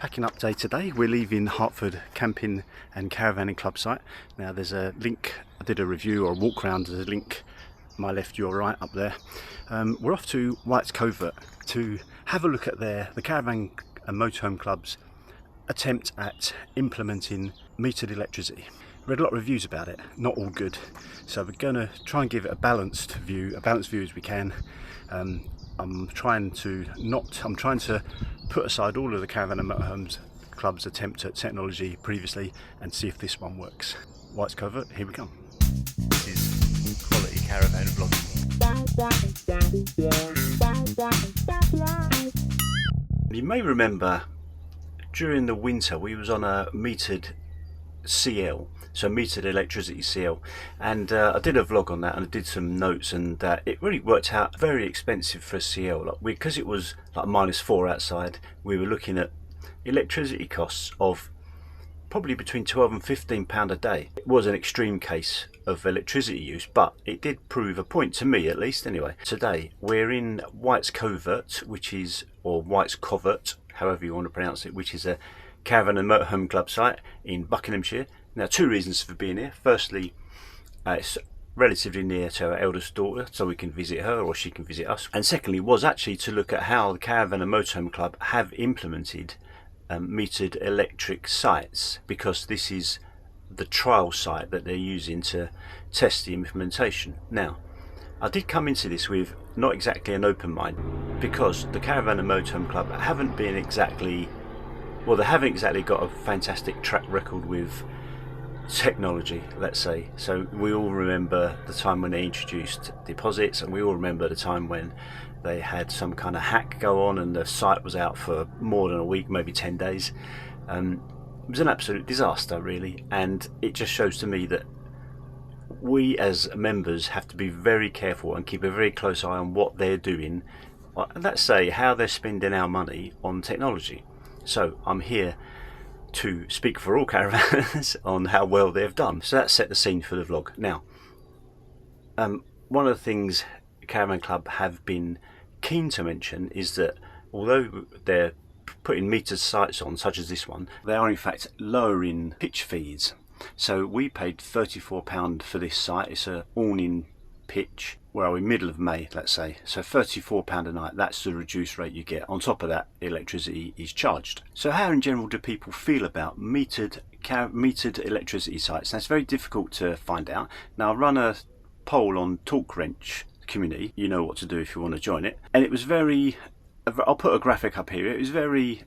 Packing up day today. We're leaving Hertford camping and caravanning club site. Now there's a link, I did a review or a walk around, there's a link my left, your right up there. We're off to Wyatts Covert to have a look at the Caravan and Motorhome Club's attempt at implementing metered electricity. Read a lot of reviews about it, not all good. So we're going to try and give it a balanced view as we can. I'm trying to put aside all of the Caravan and Motorhomes Club's attempt at technology previously and see if this one works. Wyatts Covert, here we come. This is quality caravan vlogging. You may remember during the winter we was on a metered CL, so metered electricity CL, and I did a vlog on that and I did some notes, and it really worked out very expensive for a CL. Because it was like -4 outside, we were looking at electricity costs of probably between £12 and £15 a day. It was an extreme case of electricity use, but it did prove a point to me, at least anyway. Today we're in Wyatts Covert, or Wyatts Covert, however you want to pronounce it, which is a Caravan and Motorhome Club site in Buckinghamshire. Now, two reasons for being here. Firstly, it's relatively near to our eldest daughter, so we can visit her or she can visit us. And secondly was actually to look at how the Caravan and Motorhome Club have implemented metered electric sites, because this is the trial site that they're using to test the implementation. Now, I did come into this with not exactly an open mind, because the Caravan and Motorhome Club haven't been exactly, well, they haven't exactly got a fantastic track record with technology, let's say. So we all remember the time when they introduced deposits, and we all remember the time when they had some kind of hack go on and the site was out for more than a week, maybe 10 days. It was an absolute disaster, really, and it just shows to me that we as members have to be very careful and keep a very close eye on what they're doing, let's say how they're spending our money on technology. So I'm here to speak for all caravans on how well they've done. So that set the scene for the vlog. Now, one of the things Caravan Club have been keen to mention is that although they're putting metered sites on, such as this one, they are in fact lowering pitch fees. So we paid £34 for this site. It's a awning pitch. Where are we? Middle of May, let's say. So £34 a night, that's the reduced rate you get. On top of that, electricity is charged. So how in general do people feel about metered electricity sites? That's very difficult to find out. Now, I run a poll on TalkWrench community. You know what to do if you want to join it. And it was very, I'll put a graphic up here. It was very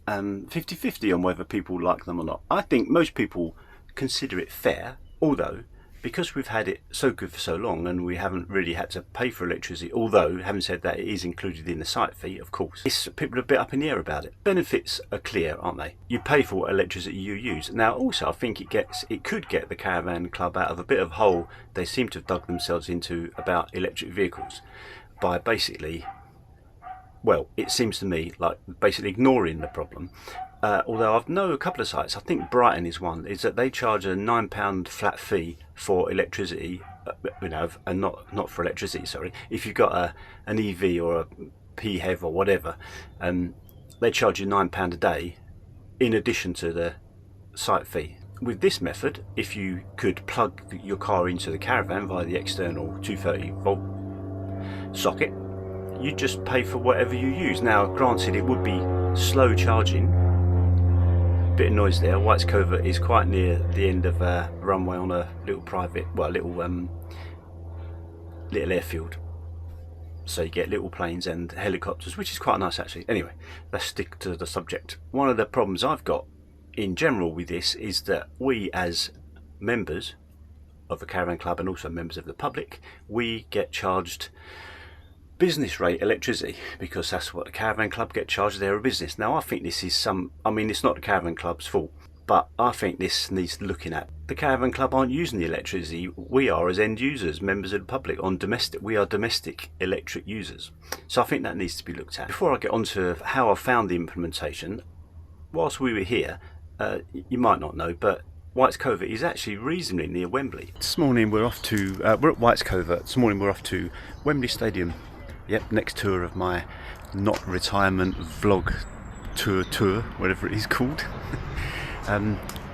50-50 on whether people like them or not. I think most people consider it fair, although because we've had it so good for so long and we haven't really had to pay for electricity, although having said that, it is included in the site fee, of course. People are a bit up in the air about it. Benefits are clear, aren't they? You pay for what electricity you use. Now also I think it could get the Caravan Club out of a bit of a hole they seem to have dug themselves into about electric vehicles by basically, well, it seems to me like basically ignoring the problem. Although I know a couple of sites, I think Brighton is one, is that they charge a £9 flat fee for electricity, and not for electricity, sorry. If you've got an EV or a PHEV or whatever, they charge you £9 a day in addition to the site fee. With this method, if you could plug your car into the Caravan via the external 230 volt socket, you just pay for whatever you use. Now, granted, it would be slow charging. Bit of noise there. Wyatts Covert is quite near the end of a runway on a little little airfield. So you get little planes and helicopters, which is quite nice actually. Anyway, let's stick to the subject. One of the problems I've got in general with this is that we as members of the Caravan Club and also members of the public, we get charged business rate electricity, because that's what the Caravan Club get charged. They're a business. Now I think this is it's not the Caravan Club's fault, but I think this needs looking at. The Caravan Club aren't using the electricity. We are, as end users, members of the public, we are domestic electric users. So I think that needs to be looked at. Before I get on to how I found the implementation, whilst we were here, you might not know, but Wyatts Covert is actually reasonably near Wembley. This morning we're off to, we're at Wyatts Covert. This morning we're off to Wembley Stadium. Yep, next tour of my not retirement vlog tour, whatever it is called.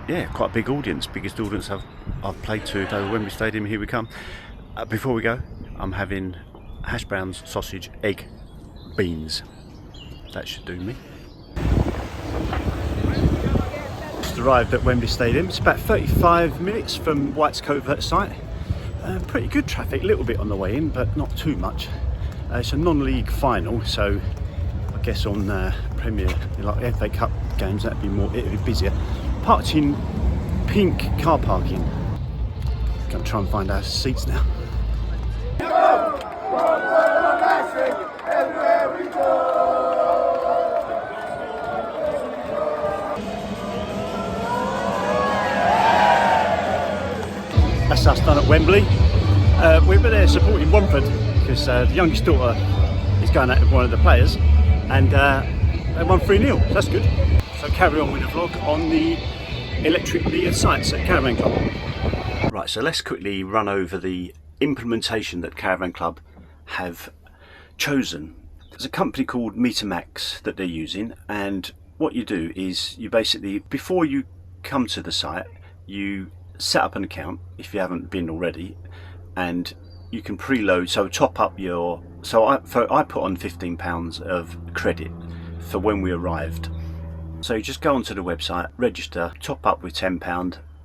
Yeah, quite a big audience, biggest audience I've played to. So Wembley Stadium, here we come. Before we go, I'm having hash browns, sausage, egg, beans. That should do me. Just arrived at Wembley Stadium. It's about 35 minutes from Wyatts Covert site. Pretty good traffic, a little bit on the way in, but not too much. It's a non-league final, so I guess on Premier, like FA Cup games, it'd be busier. Parked in pink car parking. Gonna try and find our seats now. That's us done at Wembley. We were there supporting Romford because the youngest daughter is going out with one of the players, and they won 3-0. That's good. So carry on with the vlog on the electric meter sites at Caravan Club. Right, so let's quickly run over the implementation that Caravan Club have chosen. There's a company called MeterMax that they're using, and what you do is you basically, before you come to the site, you set up an account if you haven't been already, and you can preload, so top up your, so I put on £15 of credit for when we arrived. So you just go onto the website, register, top up with £10,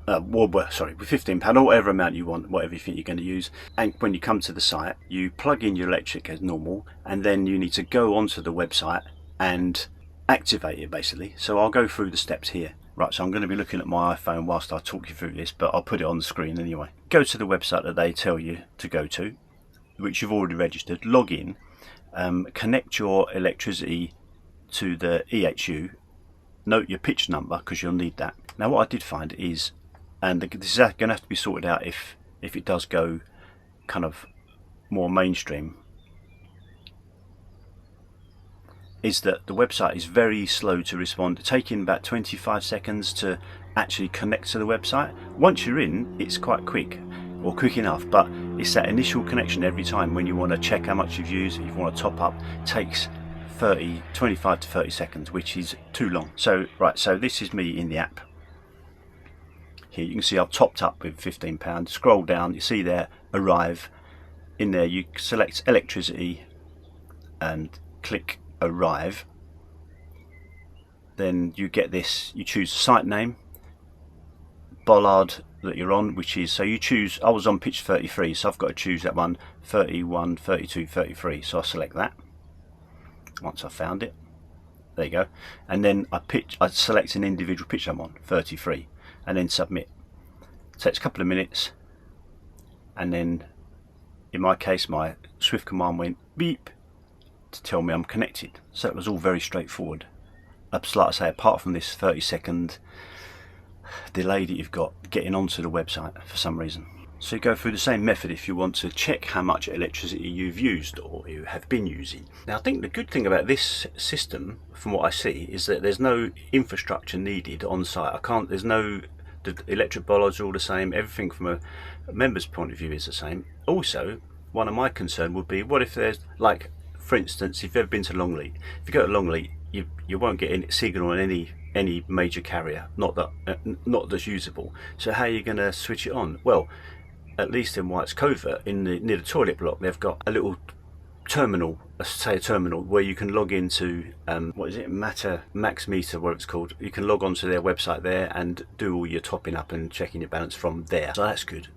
with £15 or whatever amount you want, whatever you think you're going to use. And when you come to the site, you plug in your electric as normal, and then you need to go onto the website and activate it basically. So I'll go through the steps here. Right, so I'm going to be looking at my iPhone whilst I talk you through this, but I'll put it on the screen anyway. Go to the website that they tell you to go to, which you've already registered, log in, connect your electricity to the EHU, note your pitch number because you'll need that. Now what I did find is, and this is going to have to be sorted out if it does go kind of more mainstream, is that the website is very slow to respond, taking about 25 seconds to actually connect to the website. Once you're in, it's quite quick, or quick enough, but it's that initial connection every time when you want to check how much you've used, if you want to top up, takes 25 to 30 seconds, which is too long. So right, so this is me in the app. Here you can see I've topped up with £15. Scroll down, you see there, arrive. In there you select electricity and click arrive. Then you get this, you choose the site name, bollard that you're on, which is, so you choose, I was on pitch 33, so I've got to choose that one, 31, 32, 33, so I select that. Once I've found it, there you go, and then I select an individual pitch I'm on, 33, and then submit. Takes a couple of minutes, and then in my case my Swift command went beep to tell me I'm connected. So it was all very straightforward. Like I say, apart from this 30-second delay that you've got getting onto the website for some reason. So you go through the same method if you want to check how much electricity you've used or you have been using. Now I think the good thing about this system, from what I see, is that there's no infrastructure needed on site. The electric bollards are all the same, everything from a member's point of view is the same. Also, one of my concerns would be, what if there's, like, for instance, if you've ever been to Longleat, if you go to Longleat, you won't get any signal on any major carrier, not that's usable. So how are you going to switch it on? Well, at least in Wyatts Covert, near the toilet block, they've got a little terminal, let's say a terminal, where you can log into what is it, Max Meter, what it's called. You can log onto their website there and do all your topping up and checking your balance from there. So that's good.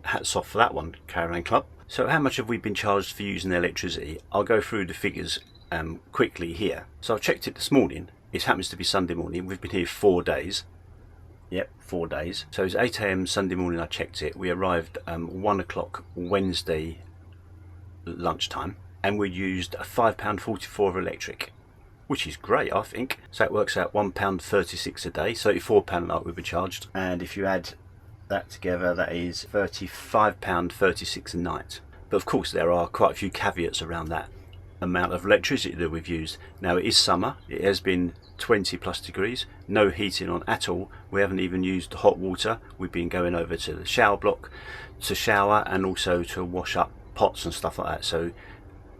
Hats off for that one, Caravan Club. So how much have we been charged for using the electricity? I'll go through the figures quickly here. So I've checked it this morning. It happens to be Sunday morning. We've been here 4 days. Yep, 4 days. So it's 8 AM Sunday morning I checked it. We arrived 1 o'clock Wednesday lunchtime, and we used a £5.44 of electric, which is great, I think. So it works out £1.36 a day, £34 a night we were charged, and if you add that together, that is £35.36 a night. But of course there are quite a few caveats around that amount of electricity that we've used. Now it is summer, it has been 20+ degrees, no heating on at all. We haven't even used hot water. We've been going over to the shower block to shower and also to wash up pots and stuff like that. So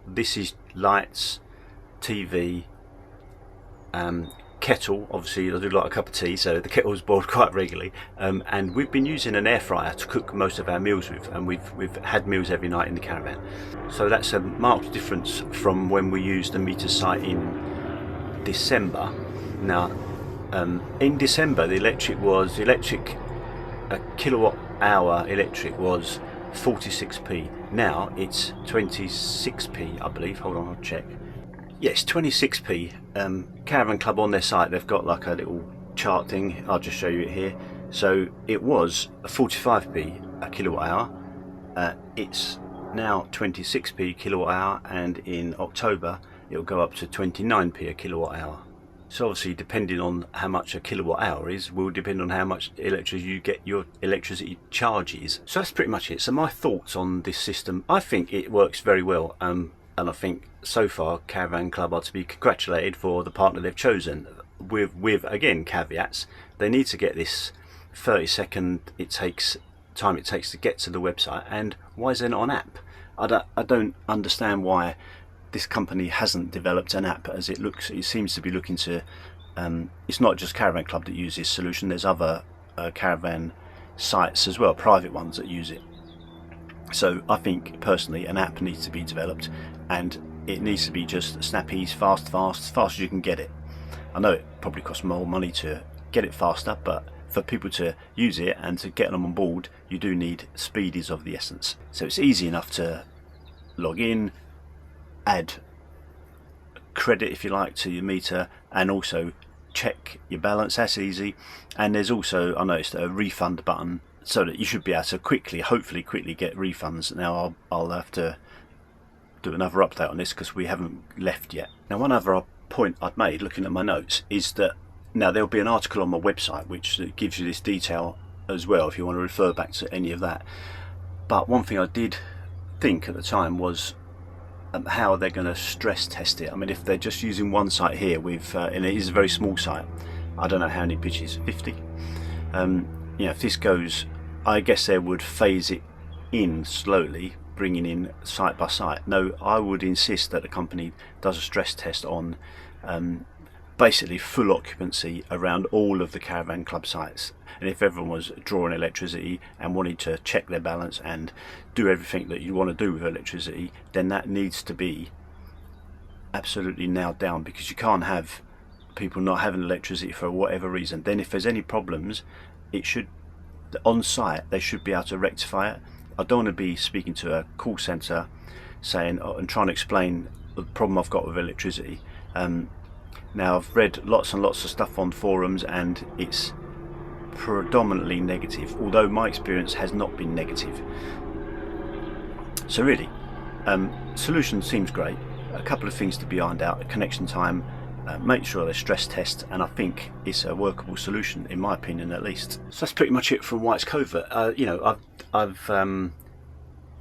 this is lights, TV, kettle. Obviously I do like a cup of tea, so the kettle's boiled quite regularly, and we've been using an air fryer to cook most of our meals with, and we've had meals every night in the caravan. So that's a marked difference from when we used the meter site in December. Now in December the electric a kilowatt hour electric was 46p. Now it's 26p, I believe. Hold on, I'll check. Yes, 26p. Caravan Club on their site, they've got like a little chart thing. I'll just show you it here. So it was 45p a kilowatt hour. It's now 26p kilowatt hour, and in October it'll go up to 29p a kilowatt hour. So obviously, depending on how much a kilowatt hour is, will depend on how much electricity you get your electricity charges. So that's pretty much it. So my thoughts on this system: I think it works very well, and I think so far Caravan Club are to be congratulated for the partner they've chosen. With again caveats, they need to get this 30-second time it takes to get to the website. And why is there not an app? I don't understand why this company hasn't developed an app. As it seems to be looking to. It's not just Caravan Club that use this solution. There's other caravan sites as well, private ones that use it. So I think personally an app needs to be developed, and it needs to be just snappy, fast as you can get it. I know it probably costs more money to get it faster, but for people to use it and to get them on board, you do need speed is of the essence. So it's easy enough to log in, add credit if you like to your meter, and also check your balance. That's easy. And there's also, I noticed, a refund button, so that you should be able to hopefully quickly get refunds. Now I'll have to do another update on this because we haven't left yet. Now one other point I'd made looking at my notes is that now there'll be an article on my website which gives you this detail as well if you want to refer back to any of that. But one thing I did think at the time was how they're going to stress test it. I mean, if they're just using one site here with and it is a very small site, I don't know how many pitches, 50. If this goes, I guess they would phase it in slowly, bringing in site by site. No, I would insist that the company does a stress test on basically full occupancy around all of the Caravan Club sites. And if everyone was drawing electricity and wanted to check their balance and do everything that you want to do with electricity, then that needs to be absolutely nailed down, because you can't have people not having electricity for whatever reason. Then if there's any problems, it should, on site, they should be able to rectify it. I don't want to be speaking to a call centre saying and trying to explain the problem I've got with electricity. Now I've read lots and lots of stuff on forums, and it's predominantly negative, although my experience has not been negative. So really, solution seems great. A couple of things to be ironed out: connection time, make sure they stress test, and I think it's a workable solution, in my opinion at least. So that's pretty much it from Wyatts Covert. I've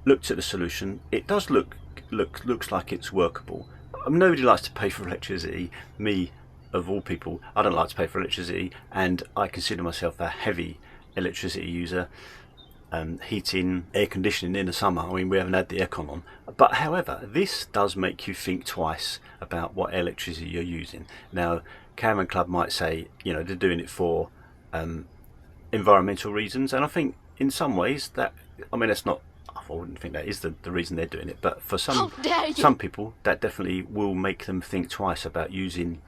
looked at the solution. It does looks like it's workable. Nobody likes to pay for electricity. Me, of all people, I don't like to pay for electricity, and I consider myself a heavy electricity user. Heating, air conditioning in the summer. I mean, we haven't had the aircon on. But however, this does make you think twice about what electricity you're using. Now, Caravan Club might say, they're doing it for environmental reasons, and I think in some ways that, that's not, I wouldn't think that is the reason they're doing it, but for some people that definitely will make them think twice about using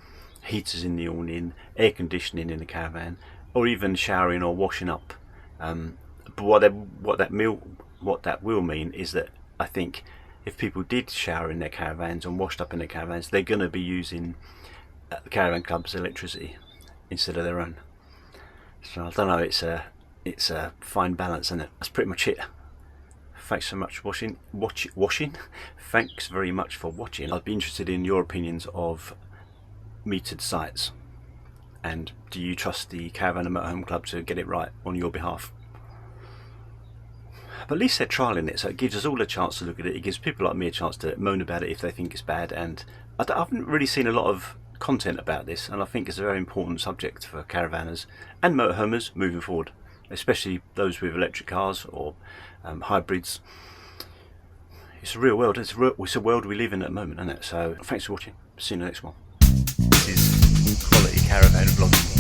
heaters in the awning, air conditioning in the caravan, or even showering or washing up. But what that will mean is that I think if people did shower in their caravans and washed up in their caravans, they're going to be using the Caravan Club's electricity instead of their own. So I don't know, it's a fine balance, isn't it? That's pretty much it. Thanks so much for watching. Thanks very much for watching. I'd be interested in your opinions of metered sites, and do you trust the Caravan and Motorhome Club to get it right on your behalf? But at least they're trialling it, so it gives us all a chance to look at it. It gives people like me a chance to moan about it if they think it's bad, and I haven't really seen a lot of content about this, and I think it's a very important subject for caravanners and motorhomers moving forward, especially those with electric cars or hybrids. It's a real world. It's a world we live in at the moment, isn't it? So thanks for watching. See you in the next one. This is Caravan vlogging.